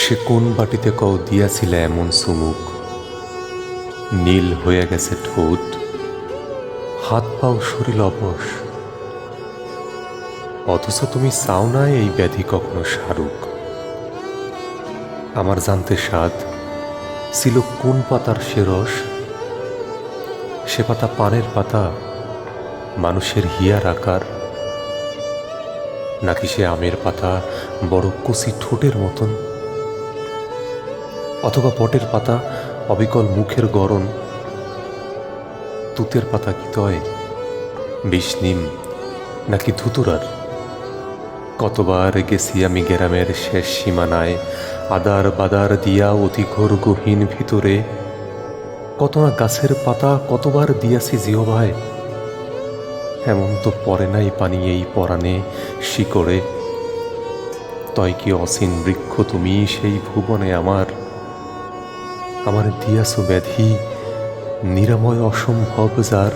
সে কোন বাটিতে কও দিয়াছিলে এমন চুমুক, নীল হয়ে গেছে ঠোঁট, হাত পাও শরীর অবশ, অথচ তুমি চাও না এই ব্যাধি কখনো সারুক। আমার জানতে স্বাদ ছিল কোন পাতার সে রস, সে পাতা পানের পাতা, মানুষের হিয়ার আকার, নাকি সে আমের পাতা বড় কচি ঠোঁটের মতন, অথবা বটের পাতা অবিকল মুখের গরণ, তুতের পাতা কি তয় বিষ্ণিম নাকি ধুতুরার। কতবার গেছি আমি গ্রামের শেষ সীমানায়, আদার বাদার দিয়া অতি ঘোর গহীন ভিতরে, কত না গাছের পাতা কতবার দিয়াছি জিহবায়, এমন তো পড়ে নাই পানি এই পরাণে শিকড়ে। তয় কি অসীন বৃক্ষ তুমি সেই ভুবনে আমার, আমার দিয়াছ ব্যাধি নিরাময় অসম্ভব যার।